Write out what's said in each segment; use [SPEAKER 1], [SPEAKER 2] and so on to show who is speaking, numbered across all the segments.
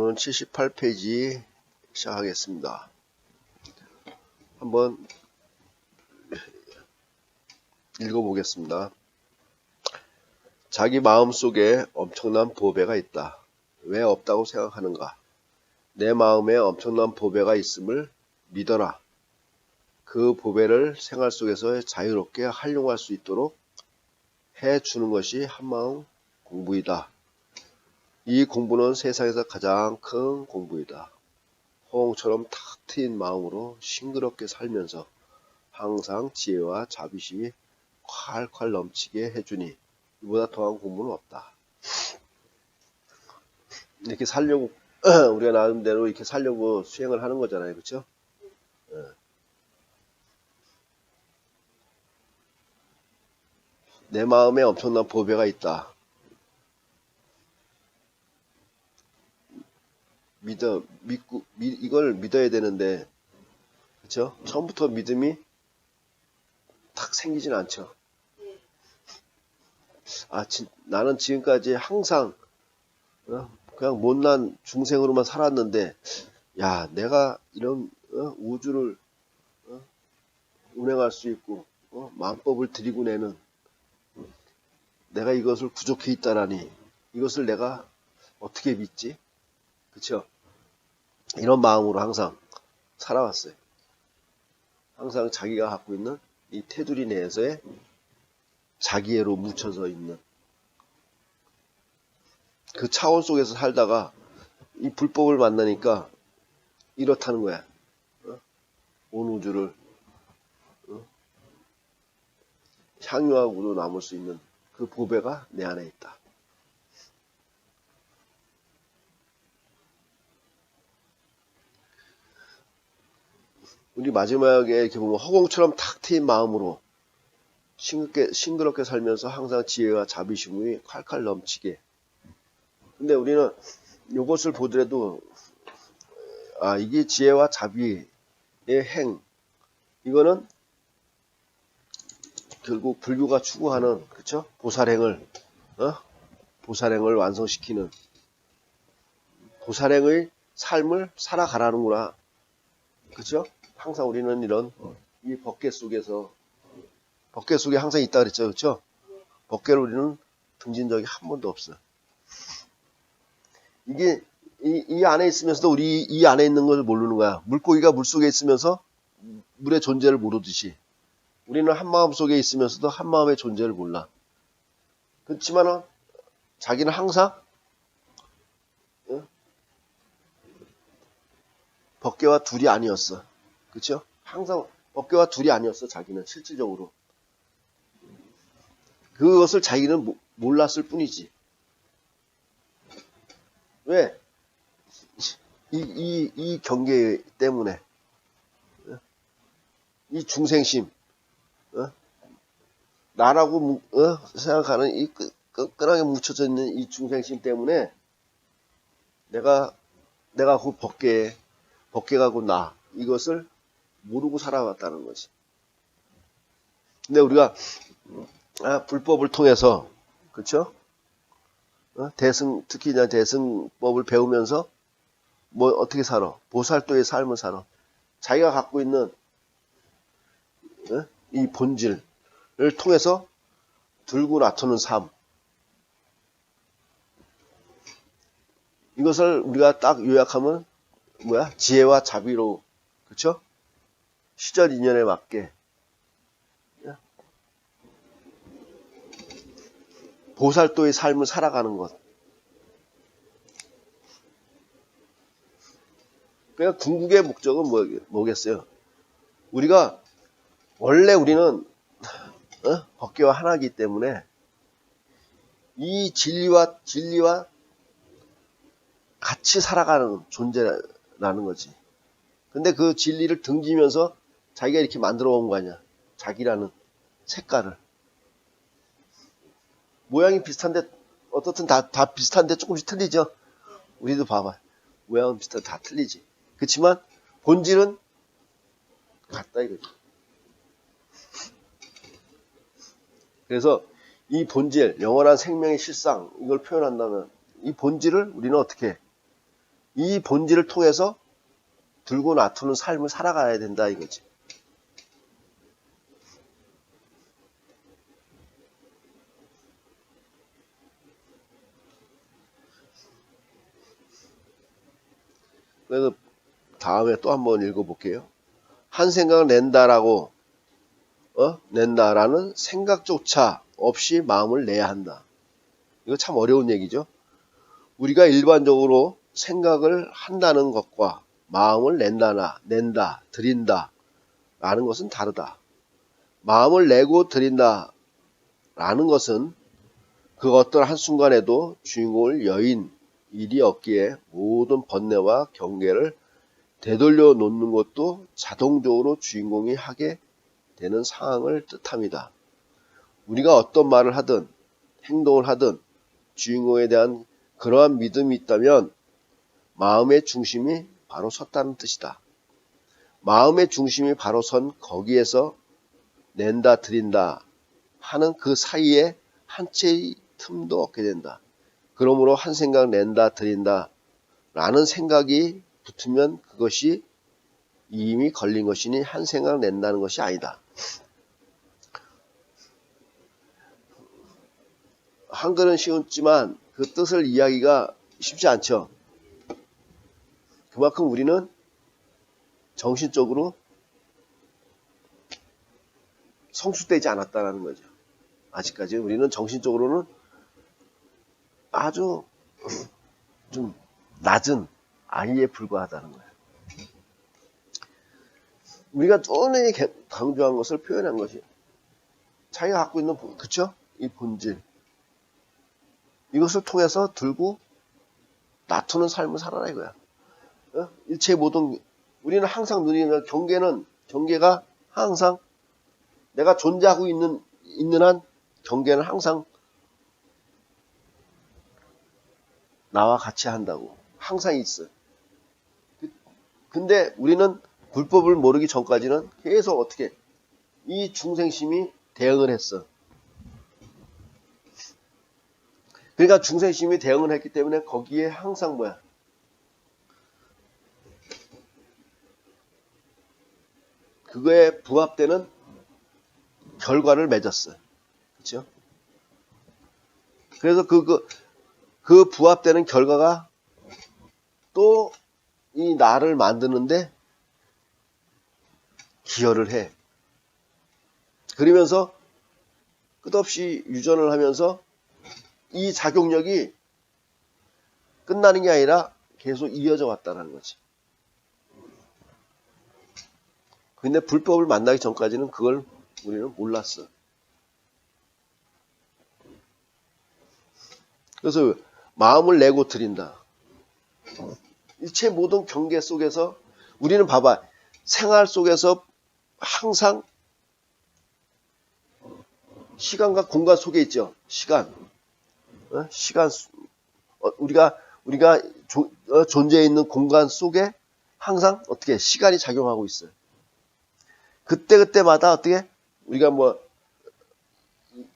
[SPEAKER 1] 오늘은 78페이지 시작하겠습니다. 한번 읽어보겠습니다. 자기 마음속에 엄청난 보배가 있다. 왜 없다고 생각하는가? 내 마음에 엄청난 보배가 있음을 믿어라. 그 보배를 생활 속에서 자유롭게 활용할 수 있도록 해주는 것이 한마음 공부이다. 이 공부는 세상에서 가장 큰 공부이다. 호응처럼 탁 트인 마음으로 싱그럽게 살면서 항상 지혜와 자비심이 콸콸 넘치게 해주니 이보다 더한 공부는 없다. 이렇게 살려고 우리가 나름대로 이렇게 살려고 수행을 하는 거잖아요, 그렇죠? 내 마음에 엄청난 보배가 있다. 이걸 믿어야 되는데, 그렇죠? 처음부터 믿음이 탁 생기진 않죠. 나는 지금까지 항상 그냥 못난 중생으로만 살았는데, 야, 내가 이런 우주를 운행할 수 있고 만법을 들이고 내는 내가 이것을 부족해 있다라니 이것을 내가 어떻게 믿지? 그쵸? 이런 마음으로 항상 살아왔어요. 항상 자기가 갖고 있는 이 테두리 내에서의 자기애로 묻혀져 있는 그 차원 속에서 살다가 이 불법을 만나니까 이렇다는 거야. 온 우주를 향유하고도 남을 수 있는 그 보배가 내 안에 있다. 우리 마지막에 이렇게 보면 허공처럼 탁 트인 마음으로 싱그럽게 살면서 항상 지혜와 자비심이 콸콸 넘치게. 근데 우리는 이것을 보더라도 이게 지혜와 자비의 행, 이거는 결국 불교가 추구하는, 그렇죠? 보살행을 완성시키는 보살행의 삶을 살아가라는구나, 그렇죠? 항상 우리는 이런 이 법계 속에 항상 있다 그랬죠, 그렇죠? 법계를 우리는 등진 적이 한 번도 없어. 이게 이 안에 있으면서도 우리 이 안에 있는 걸 모르는 거야. 물고기가 물속에 있으면서 물의 존재를 모르듯이 우리는 한 마음 속에 있으면서도 한 마음의 존재를 몰라. 그렇지만은 자기는 항상 법계와 둘이 아니었어. 그렇죠? 항상 법계와 둘이 아니었어. 자기는 실질적으로 그것을 자기는 몰랐을 뿐이지. 왜? 이 경계 때문에 이 중생심 나라고 생각하는 이 끈끈하게 묻혀져 있는 이 중생심 때문에 내가 그 법계가 곧 나 이것을 모르고 살아왔다는 거지. 근데 우리가 불법을 통해서, 그렇죠? 특히 대승법을 배우면서 뭐 어떻게 살아? 보살도의 삶을 살아. 자기가 갖고 있는 이 본질을 통해서 들고 나타는 삶. 이것을 우리가 딱 요약하면 뭐야? 지혜와 자비로, 그렇죠? 시절 인연에 맞게 보살도의 삶을 살아가는 것. 그러니까 궁극의 목적은 뭐겠어요? 원래 우리는 법계와 하나이기 때문에 이 진리와 같이 살아가는 존재라는 거지. 근데 그 진리를 등지면서 자기가 이렇게 만들어 온 거 아니야. 자기라는 색깔을. 모양이 비슷한데 어떻든 다 비슷한데 조금씩 틀리죠. 우리도 봐봐. 모양은 비슷한데 다 틀리지. 그렇지만 본질은 같다 이거지. 그래서 이 본질, 영원한 생명의 실상, 이걸 표현한다면 이 본질을 우리는 어떻게 이 본질을 통해서 들고 놔두는 삶을 살아가야 된다 이거지. 그래서 다음에 또 한번 읽어볼게요. 한 생각을 낸다라고 낸다라는 생각조차 없이 마음을 내야 한다. 이거 참 어려운 얘기죠. 우리가 일반적으로 생각을 한다는 것과 마음을 낸다, 드린다 라는 것은 다르다. 마음을 내고 드린다 라는 것은 그 어떤 한순간에도 주인공을 여인 일이 없기에 모든 번뇌와 경계를 되돌려 놓는 것도 자동적으로 주인공이 하게 되는 상황을 뜻합니다. 우리가 어떤 말을 하든 행동을 하든 주인공에 대한 그러한 믿음이 있다면 마음의 중심이 바로 섰다는 뜻이다. 마음의 중심이 바로 선 거기에서 낸다 드린다 하는 그 사이에 한 채의 틈도 없게 된다. 그러므로 한 생각 낸다 드린다 라는 생각이 붙으면 그것이 이미 걸린 것이니 한 생각 낸다는 것이 아니다. 한글은 쉬웠지만 그 뜻을 이해하기가 쉽지 않죠. 그만큼 우리는 정신적으로 성숙되지 않았다는 거죠. 아직까지 우리는 정신적으로는 아주 좀 낮은 아이에 불과하다는 거예요. 우리가 쫀히 강조한 것을 표현한 것이 자기가 갖고 있는 그쵸? 이 본질 이것을 통해서 들고 놔두는 삶을 살아라 이거야. 일체 모든 우리는 항상 누리는 경계가 항상 내가 존재하고 있는 한 경계는 항상 나와 같이 한다고 항상 있어. 근데 우리는 불법을 모르기 전까지는 계속 어떻게 이 중생심이 대응을 했어. 그러니까 중생심이 대응을 했기 때문에 거기에 항상 뭐야? 그거에 부합되는 결과를 맺었어요. 그렇죠? 그래서 그 부합되는 결과가 또 이 나를 만드는데 기여를 해. 그러면서 끝없이 유전을 하면서 이 작용력이 끝나는 게 아니라 계속 이어져 왔다는 거지. 근데 불법을 만나기 전까지는 그걸 우리는 몰랐어. 그래서 마음을 내고 드린다. 일체 모든 경계 속에서 우리는 봐봐. 생활 속에서 항상 시간과 공간 속에 있죠. 시간. 우리가 존재해 있는 공간 속에 항상 어떻게 시간이 작용하고 있어요. 그때마다 어떻게 우리가 뭐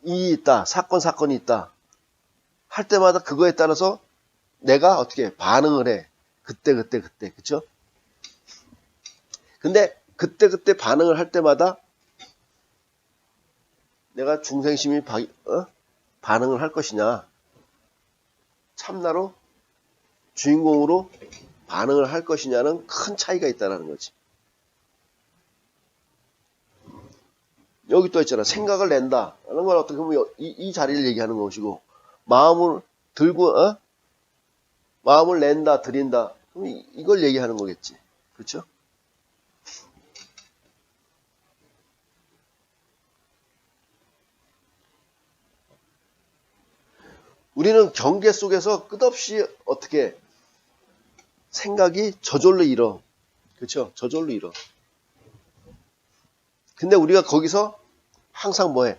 [SPEAKER 1] 일이 있다, 사건이 있다 할 때마다 그거에 따라서 내가 어떻게 반응을 해. 그때 그쵸? 근데 그때 반응을 할 때마다 내가 중생심이 반응을 할 것이냐, 참나로 주인공으로 반응을 할 것이냐는 큰 차이가 있다는 거지. 여기 또 있잖아. 생각을 낸다. 라는 건 어떻게 보면 이 자리를 얘기하는 것이고, 마음을 들고, 마음을 낸다, 드린다. 그럼 이걸 얘기하는 거겠지. 그렇죠? 우리는 경계 속에서 끝없이 어떻게 생각이 저절로 일어. 그렇죠? 저절로 일어. 근데 우리가 거기서 항상 뭐해?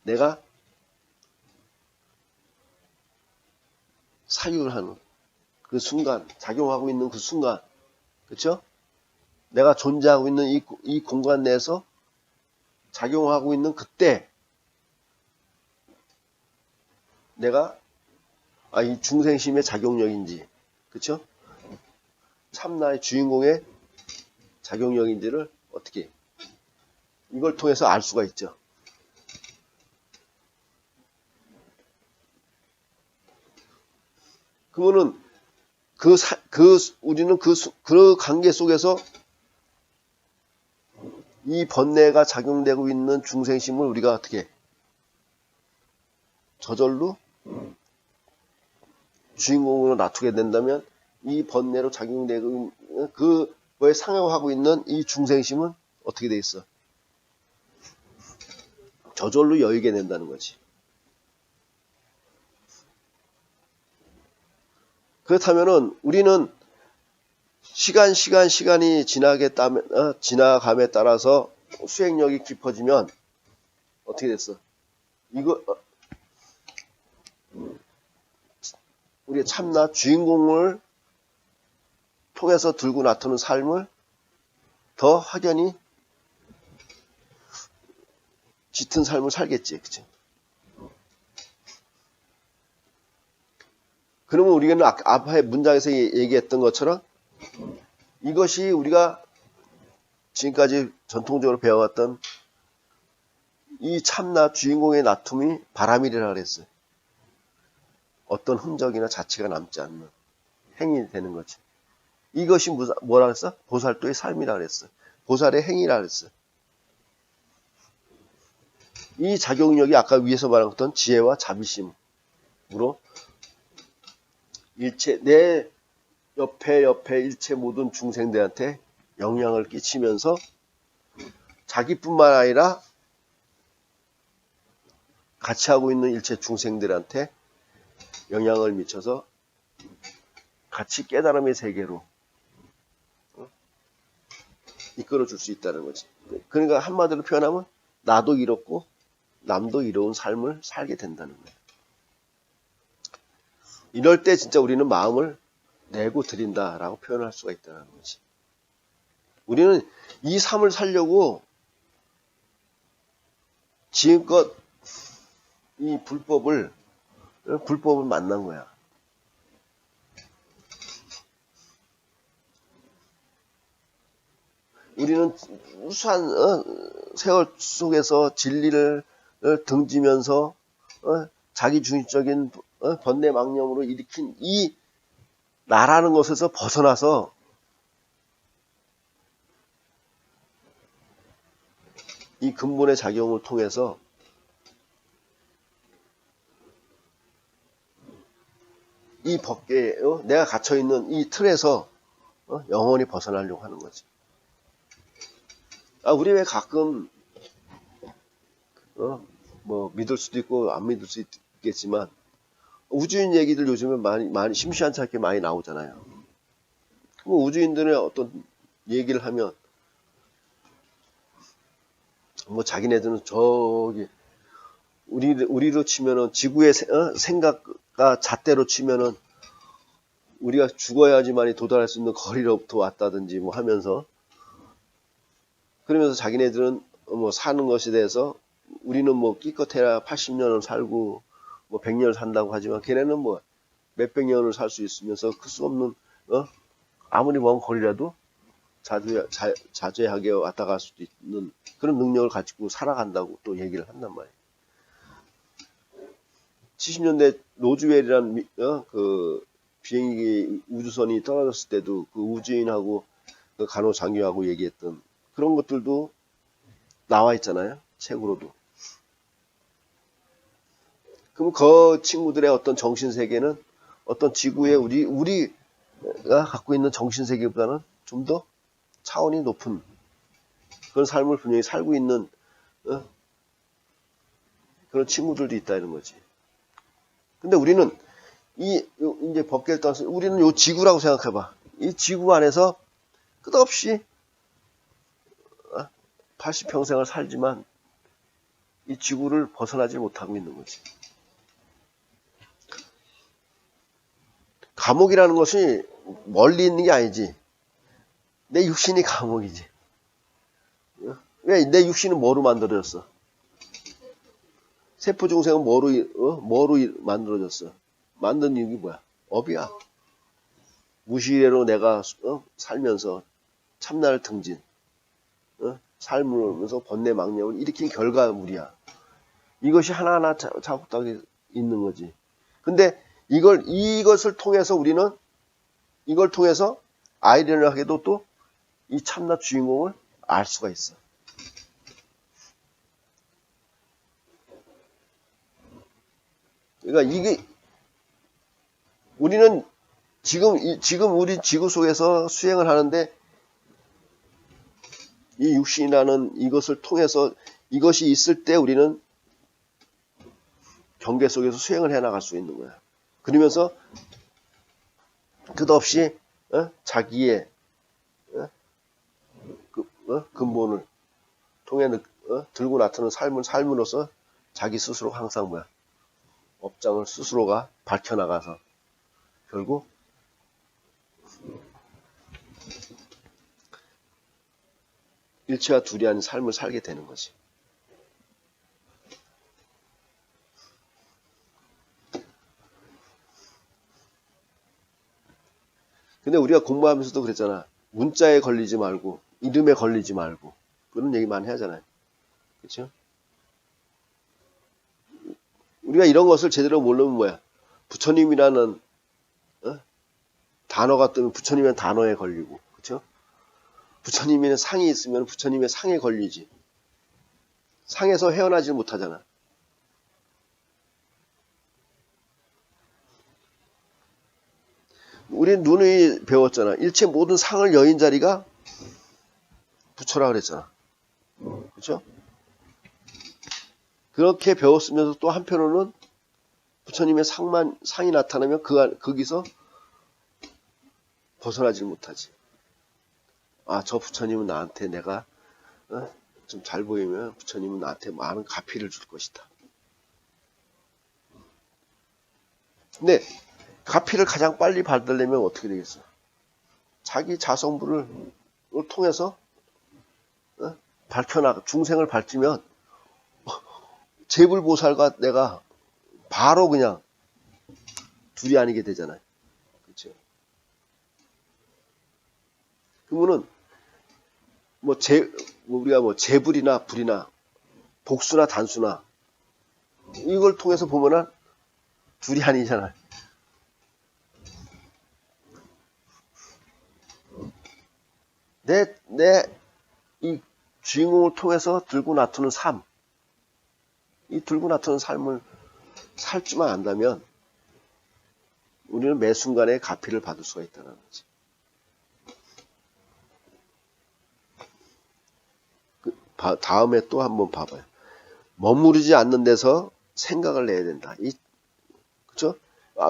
[SPEAKER 1] 내가 사유를 하는 그 순간, 작용하고 있는 그 순간, 그렇죠? 내가 존재하고 있는 이 공간 내에서 작용하고 있는 그때 내가 이 중생심의 작용력인지, 그쵸? 참나의 주인공의 작용력인지를 어떻게 이걸 통해서 알 수가 있죠. 그러면은 우리는 그 관계 속에서 이 번뇌가 작용되고 있는 중생심을 우리가 어떻게 저절로 주인공으로 놔두게 된다면 이 번뇌로 작용되고 그거에 상응하고 있는 이 중생심은 어떻게 돼 있어? 저절로 여의게 된다는 거지. 그렇다면은 우리는 시간이 지나감에 따라서 수행력이 깊어지면 어떻게 됐어? 우리의 참나 주인공을 통해서 들고 나타는 삶을 더 확연히 짙은 삶을 살겠지, 그치? 그러면 우리는 앞에 문장에서 얘기했던 것처럼 이것이 우리가 지금까지 전통적으로 배워왔던 이 참나 주인공의 나툼이 바람이라 그랬어요. 어떤 흔적이나 자취가 남지 않는 행위 되는 거지. 이것이 뭐라 그랬어? 보살도의 삶이라 그랬어. 보살의 행위라 그랬어. 이 작용력이 아까 위에서 말했던 지혜와 자비심으로 내 옆에 일체 모든 중생들한테 영향을 끼치면서 자기뿐만 아니라 같이 하고 있는 일체 중생들한테 영향을 미쳐서 같이 깨달음의 세계로 이끌어 줄 수 있다는 거지. 그러니까 한마디로 표현하면 나도 이롭고 남도 이로운 삶을 살게 된다는 거예요. 이럴 때 진짜 우리는 마음을 내고 드린다라고 표현할 수가 있다는 거지. 우리는 이 삶을 살려고 지금껏 이 불법을 만난 거야. 우리는 우수한 세월 속에서 진리를 등지면서 자기중심적인 번뇌망념으로 일으킨 이 나라는 것에서 벗어나서 이 근본의 작용을 통해서 이 법계에 내가 갇혀있는 이 틀에서 영원히 벗어나려고 하는 거지. 우리 왜 가끔 뭐 믿을 수도 있고 안 믿을 수도 있겠지만 우주인 얘기들 요즘에 많이 심시한치 않게 많이 나오잖아요. 뭐 우주인들의 어떤 얘기를 하면 뭐 자기네들은 저기 우리로 치면은 지구의 생각과 잣대로 치면은 우리가 죽어야지만이 도달할 수 있는 거리로부터 왔다든지 뭐 하면서 그러면서 자기네들은 뭐 사는 것에 대해서 우리는 뭐 기껏해야 80년을 살고 뭐 100년을 산다고 하지만 걔네는 뭐 몇백 년을 살 수 있으면서 클 수 없는 아무리 먼 거리라도 자주하게 왔다 갈 수도 있는 그런 능력을 가지고 살아간다고 또 얘기를 한단 말이에요. 70년대 로즈웰이라는 그 비행기 우주선이 떨어졌을 때도 그 우주인하고 그 간호장교하고 얘기했던 그런 것들도 나와 있잖아요. 책으로도. 그럼 그 친구들의 어떤 정신세계는 어떤 지구의 우리가 갖고 있는 정신세계보다는 좀 더 차원이 높은 그런 삶을 분명히 살고 있는 그런 친구들도 있다는 거지. 근데 우리는 이제 법계를 떠나서 우리는 요 지구라고 생각해봐. 이 지구 안에서 끝없이 80평생을 살지만 이 지구를 벗어나지 못하고 있는 거지. 감옥이라는 것이 멀리 있는 게 아니지. 내 육신이 감옥이지. 왜? 내 육신은 뭐로 만들어졌어? 세포 중생은 뭐로 만들어졌어? 만든 이유가 뭐야? 업이야. 무시례로 내가 살면서 참나를 등진, 삶으로면서 번뇌 망념을 일으킨 결과물이야. 이것이 하나하나 자국하게 있는 거지. 근데 이것을 통해서 우리는 이걸 통해서 아이러니하게도 또 이 참나 주인공을 알 수가 있어. 그러니까 이게 우리는 지금 우리 지구 속에서 수행을 하는데 이 육신이라는 이것을 통해서 이것이 있을 때 우리는 경계 속에서 수행을 해 나갈 수 있는 거야. 그러면서 끝없이 자기의 근본을 통해 들고 나타나는 삶으로서 자기 스스로 항상 뭐야? 업장을 스스로가 밝혀나가서 결국 일체와 둘이 아닌 삶을 살게 되는 거지. 근데 우리가 공부하면서도 그랬잖아. 문자에 걸리지 말고 이름에 걸리지 말고 그런 얘기 많이 하잖아요. 그렇죠? 우리가 이런 것을 제대로 모르면 뭐야? 부처님이라는 단어가 뜨면 부처님의 단어에 걸리고, 그렇죠? 부처님의 상이 있으면 부처님의 상에 걸리지. 상에서 헤어나지 못하잖아. 우린 누누이 배웠잖아. 일체 모든 상을 여인 자리가 부처라 그랬잖아. 그렇죠? 그렇게 배웠으면서 또 한편으로는 부처님의 상이 나타나면 거기서 벗어나지 못하지. 아, 저 부처님은 나한테 내가 좀 잘 보이면 부처님은 나한테 많은 가피를 줄 것이다. 근데 가피를 가장 빨리 받으려면 어떻게 되겠어? 자기 자성부를 통해서 중생을 밝히면 제불보살과 내가 바로 그냥 둘이 아니게 되잖아요. 그렇죠? 그러면은 우리가 제불이나 불이나 복수나 단수나 이걸 통해서 보면은 둘이 아니잖아요. 이 주인공을 통해서 들고 나타는 삶, 이 들고 나타는 삶을 살 줄만 안다면 우리는 매 순간에 가피를 받을 수가 있다는 거지. 다음에 또 한번 봐봐요. 머무르지 않는 데서 생각을 내야 된다. 그쵸?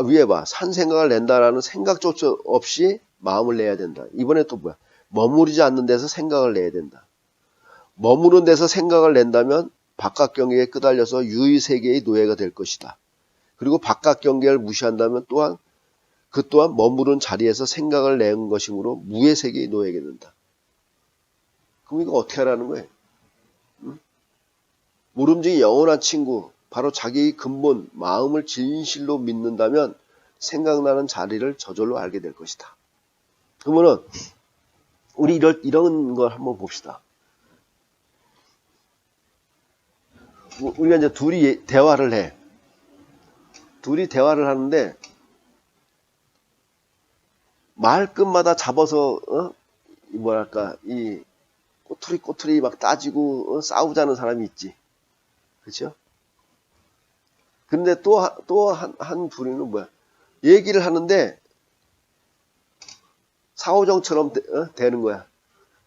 [SPEAKER 1] 위에 봐. 산 생각을 낸다라는 생각조차 없이 마음을 내야 된다. 이번에 또 뭐야? 머무르지 않는 데서 생각을 내야 된다. 머무른 데서 생각을 낸다면 바깥 경계에 끄달려서 유의세계의 노예가 될 것이다. 그리고 바깥 경계를 무시한다면 그 또한 머무른 자리에서 생각을 낸 것이므로 무의 세계의 노예가 된다. 그럼 이거 어떻게 하라는 거예요? 모름지기 영원한 친구, 바로 자기의 근본, 마음을 진실로 믿는다면 생각나는 자리를 저절로 알게 될 것이다. 그러면은 우리 이런 걸 한번 봅시다. 우리가 이제 둘이 대화를 해. 둘이 대화를 하는데 말끝마다 잡아서 이 꼬투리 막 따지고 싸우자는 사람이 있지. 그렇죠? 근데 또 한 부류는 뭐야? 얘기를 하는데 사오정처럼 되는 거야.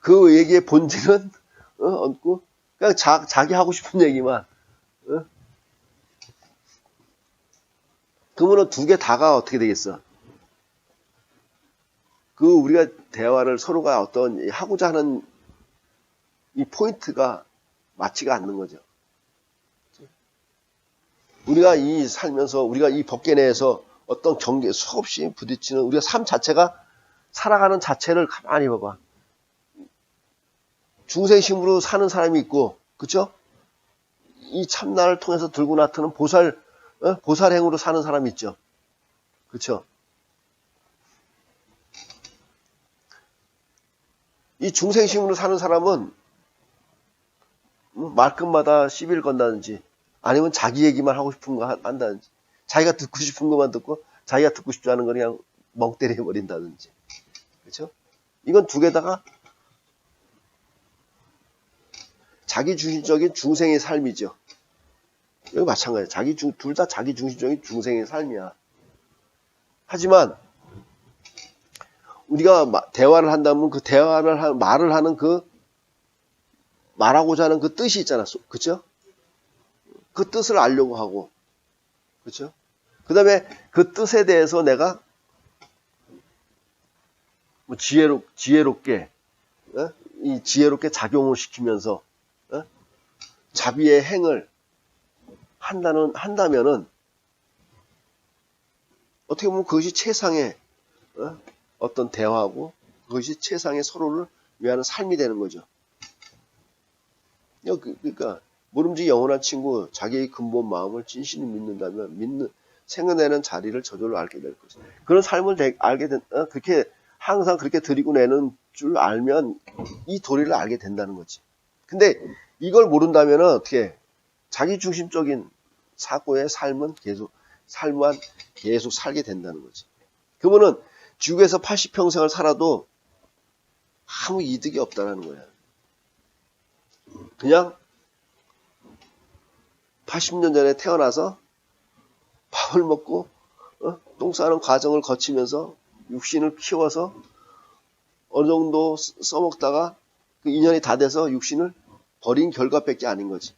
[SPEAKER 1] 그 얘기의 본질은 없고 그냥 자기 하고 싶은 얘기만. 그러면 두 개 다가 어떻게 되겠어? 우리가 대화를 서로가 어떤 하고자 하는 이 포인트가 맞지가 않는 거죠. 우리가 살면서 우리가 이 법계 내에서 어떤 경계 수없이 부딪히는 우리가 삶 자체가 살아가는 자체를 가만히 봐봐. 중생심으로 사는 사람이 있고, 그쵸? 이 참나를 통해서 들고 나타나는 보살행으로 사는 사람 있죠. 그렇죠? 이 중생심으로 사는 사람은 말끝마다 시비를 건다든지 아니면 자기 얘기만 하고 싶은 거 한다든지 자기가 듣고 싶은 것만 듣고 자기가 듣고 싶지 않은 거 그냥 멍 때려버린다든지. 그렇죠? 이건 두 개다가 자기중심적인 중생의 삶이죠. 여기 마찬가지예요. 둘 다 자기중심적인 중생의 삶이야. 하지만 우리가 대화를 한다면 그 말을 하는 말하고자 하는 그 뜻이 있잖아. 그쵸? 그 뜻을 알려고 하고. 그쵸? 그 다음에 그 뜻에 대해서 내가 뭐 지혜롭게, 이 지혜롭게 작용을 시키면서, 자비의 행을 한다면은, 어떻게 보면 그것이 최상의, 어떤 대화고, 그것이 최상의 서로를 위하는 삶이 되는 거죠. 그러니까 모름지기 영원한 친구, 자기의 근본 마음을 진실히 믿는다면 생겨내는 자리를 저절로 알게 될 것이다. 그런 삶을 알게 그렇게 항상 그렇게 드리고 내는 줄 알면 이 도리를 알게 된다는 거지. 근데 이걸 모른다면 어떻게 자기중심적인 사고의 삶만 계속 살게 된다는 거지. 그러면은 지구에서 80평생을 살아도 아무 이득이 없다는 거야. 그냥 80년 전에 태어나서 밥을 먹고 똥 싸는 과정을 거치면서 육신을 키워서 어느 정도 써먹다가 그 인연이 다 돼서 육신을 버린 결과밖에 아닌 거지.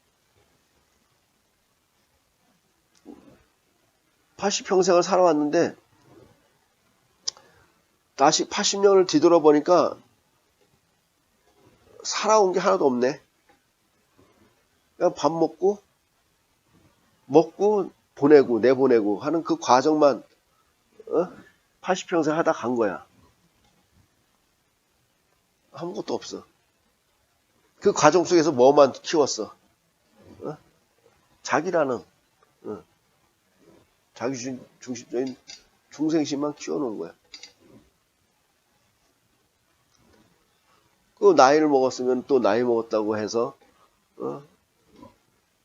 [SPEAKER 1] 80평생을 살아왔는데 다시 80년을 뒤돌아보니까 살아온 게 하나도 없네. 그냥 밥 먹고 보내고 내보내고 하는 그 과정만 80평생 하다 간 거야. 아무것도 없어. 그 과정 속에서 뭐만 키웠어? 자기라는 자기 중심적인 중생심만 키워놓은 거야. 그 나이를 먹었으면 또 나이 먹었다고 해서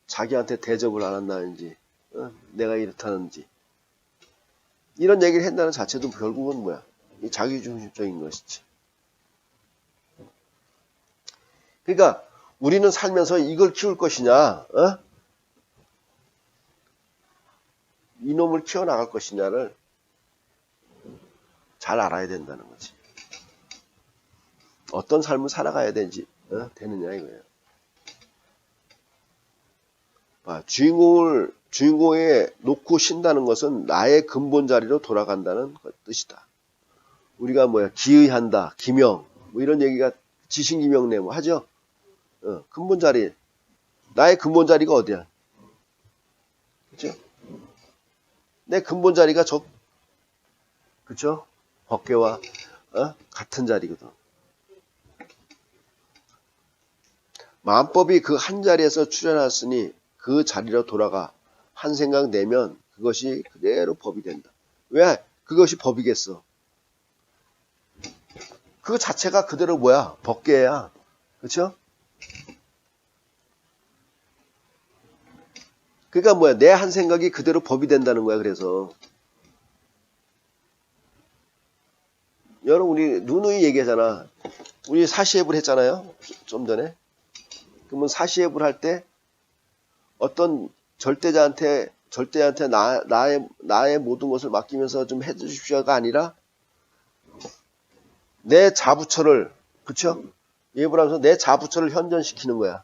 [SPEAKER 1] 자기한테 대접을 안 한다는지 내가 이렇다는지 이런 얘기를 한다는 자체도 결국은 뭐야? 자기중심적인 것이지. 그러니까 우리는 살면서 이걸 키울 것이냐, 이놈을 키워나갈 것이냐를 잘 알아야 된다는 거지. 어떤 삶을 살아가야 되느냐 이거예요. 주인공에 놓고 쉰다는 것은 나의 근본 자리로 돌아간다는 뜻이다. 우리가 기의한다, 기명, 뭐 이런 얘기가 지신기명내 뭐 하죠? 근본 자리. 나의 근본 자리가 어디야? 그죠? 내 근본 자리가 그쵸? 법계와, 같은 자리거든. 마음법이 그 한 자리에서 출현했으니 그 자리로 돌아가 한 생각 내면 그것이 그대로 법이 된다. 왜? 그것이 법이겠어. 그 자체가 그대로 뭐야? 법계야. 그쵸? 그러니까 뭐야? 내 한 생각이 그대로 법이 된다는 거야. 그래서 여러분 우리 누누이 얘기하잖아. 우리 사시앱을 했잖아요. 좀 전에. 그러면 사시앱을 할 때 어떤 절대자한테 나의 모든 것을 맡기면서 좀 해주십시오가 아니라 내 자부처를, 그쵸? 예불 하면서 내 자부처를 현전시키는 거야.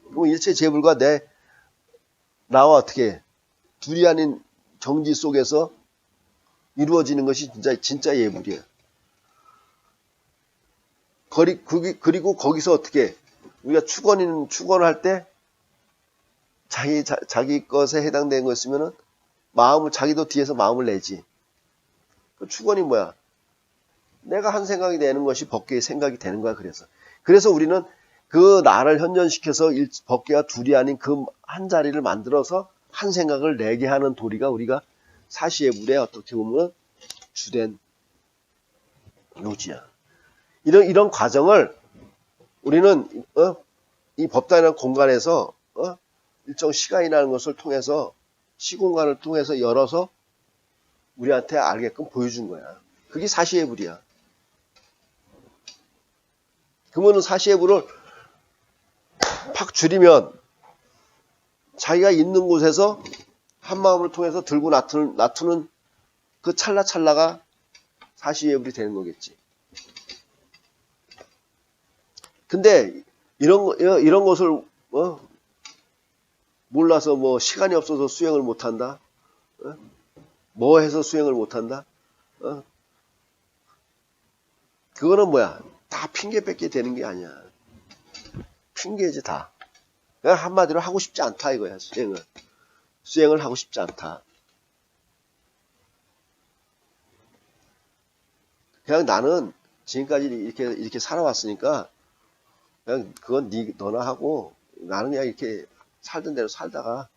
[SPEAKER 1] 그럼 일체 재불과 나와 어떻게 둘이 아닌 정지 속에서 이루어지는 것이 진짜 예불이야. 그리고 거기서 어떻게 우리가 축원을 할 때 자기 것에 해당되는 거 있으면은 자기도 뒤에서 마음을 내지. 그 축원이 뭐야? 내가 한 생각이 되는 것이 법계의 생각이 되는 거야. 그래서 우리는 그 나를 현존시켜서 법계가 둘이 아닌 그 한 자리를 만들어서 한 생각을 내게 하는 도리가 우리가 사시의 어떻게 보면 주된 요지야. 이런 과정을 우리는 이 법당이라는 공간에서 일정 시간이라는 것을 통해서 시공간을 통해서 열어서 우리한테 알게끔 보여준 거야. 그게 사시의 불이야. 그러면 사시의 불을 팍 줄이면 자기가 있는 곳에서 한 마음을 통해서 들고 놔두는 그 찰나찰나가 사시의 불이 되는 거겠지. 근데 이런 것을 몰라서 뭐 시간이 없어서 수행을 못한다. 뭐 해서 수행을 못한다. 그거는 뭐야? 다 핑계 뺏게 되는 게 아니야. 핑계지 다. 그냥 한마디로 하고 싶지 않다 이거야. 수행을 하고 싶지 않다. 그냥 나는 지금까지 이렇게 살아왔으니까 그냥 그건 너나 하고 나는 그냥 이렇게 살던 대로 살다가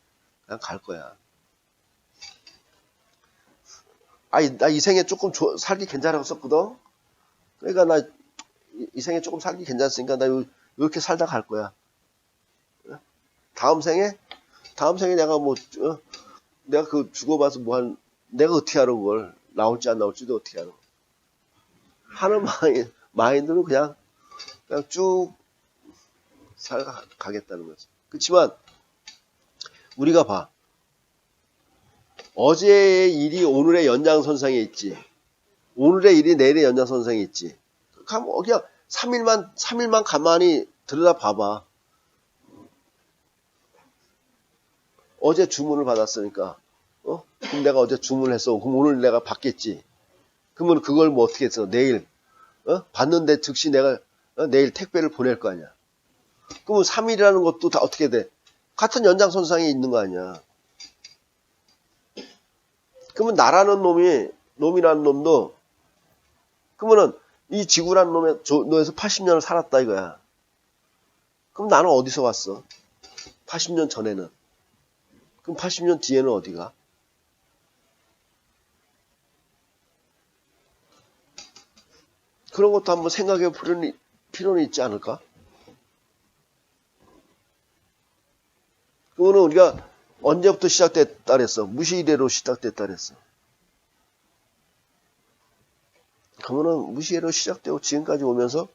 [SPEAKER 1] 그냥 갈 거야. 나 이 생에 조금 살기 괜찮았었거든. 그러니까 나 이 생에 조금 살기 괜찮았으니까 나 이렇게 살다 갈 거야. 다음 생에 내가 내가 그 죽어봐서 내가 어떻게 알아 그걸 나올지 안 나올지도 어떻게 알아. 하는 마인드로 그냥 쭉 살아가겠다는 거지. 그렇지만 우리가 봐. 어제의 일이 오늘의 연장선상에 있지. 오늘의 일이 내일의 연장선상에 있지. 그냥 3일만 가만히 들여다봐봐. 어제 주문을 받았으니까. 그럼 내가 어제 주문을 했어. 그럼 오늘 내가 받겠지. 그러면 그걸 뭐 어떻게 했어? 내일. 받는데 즉시 내가 내일 택배를 보낼 거 아니야. 그러면 3일이라는 것도 다 어떻게 돼? 같은 연장선상에 있는 거 아니야. 그러면 나라는 놈이라는 놈도, 그러면은 이 지구라는 놈에서 80년을 살았다 이거야. 그럼 나는 어디서 왔어? 80년 전에는. 그럼 80년 뒤에는 어디가? 그런 것도 한번 생각해 볼 필요는 있지 않을까? 그거는 우리가 언제부터 시작됐다 그랬어? 무시이래로 시작됐다 그랬어. 그러면은 무시이래로 시작되고 지금까지 오면서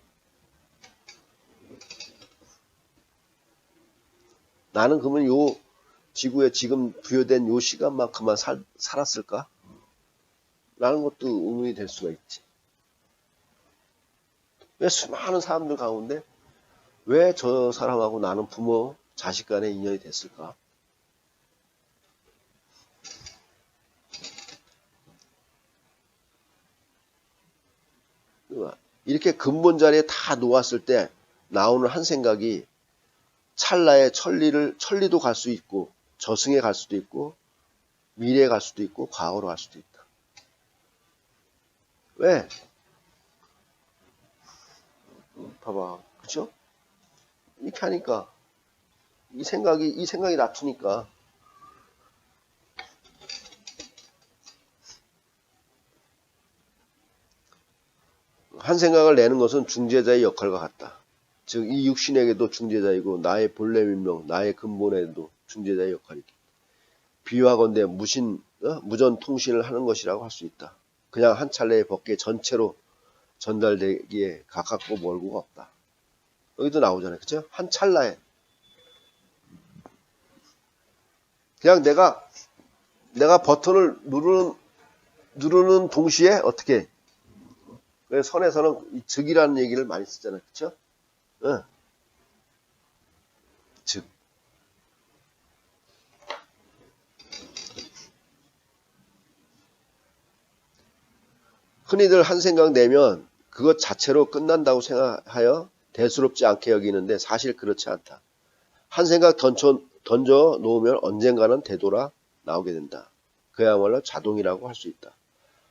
[SPEAKER 1] 나는 그러면 요 지구에 지금 부여된 요 시간만큼만 살았을까? 라는 것도 의문이 될 수가 있지. 왜 수많은 사람들 가운데 왜 저 사람하고 나는 부모, 자식 간의 인연이 됐을까? 이렇게 근본 자리에 다 놓았을 때 나오는 한 생각이 찰나의 천리도 갈 수 있고 저승에 갈 수도 있고 미래에 갈 수도 있고 과거로 갈 수도 있다. 왜? 봐봐, 그쵸? 이렇게 하니까 이 생각이 놔두니까 한 생각을 내는 것은 중재자의 역할과 같다. 즉 이 육신에게도 중재자이고 나의 본래 민명, 나의 근본에도 중재자의 역할이 있다. 비유하건대 무전 통신을 하는 것이라고 할 수 있다. 그냥 한 찰나의 법계 전체로 전달되기에 가깝고 멀고가 없다. 여기도 나오잖아요. 그쵸? 한 찰나에 그냥 내가 버튼을 누르는 동시에 어떻게 선에서는 즉이라는 얘기를 많이 쓰잖아요. 그쵸? 즉. 흔히들 한 생각 내면 그것 자체로 끝난다고 생각하여 대수롭지 않게 여기는데 사실 그렇지 않다. 한 생각 던져 놓으면 언젠가는 되돌아 나오게 된다. 그야말로 자동이라고 할 수 있다.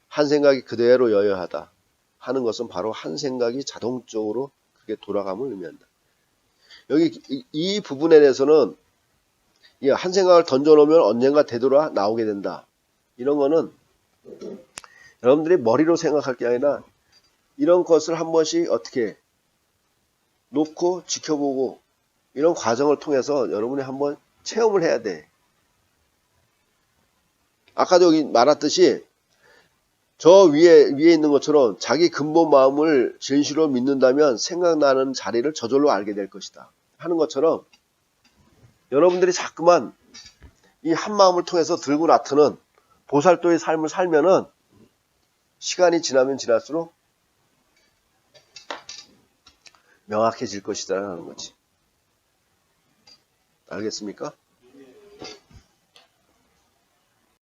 [SPEAKER 1] 한 생각이 그대로 여여하다 하는 것은 바로 한 생각이 자동적으로 그게 돌아감을 의미한다. 여기 이 부분에 대해서는 한 생각을 던져놓으면 언젠가 되돌아 나오게 된다. 이런 거는 여러분들이 머리로 생각할 게 아니라 이런 것을 한 번씩 어떻게 놓고 지켜보고 이런 과정을 통해서 여러분이 한번 체험을 해야 돼. 아까도 여기 말했듯이 저 위에 있는 것처럼 자기 근본 마음을 진실로 믿는다면 생각나는 자리를 저절로 알게 될 것이다 하는 것처럼 여러분들이 자꾸만 이 한 마음을 통해서 들고 나트는 보살도의 삶을 살면은 시간이 지나면 지날수록 명확해질 것이다 하는 거지. 알겠습니까?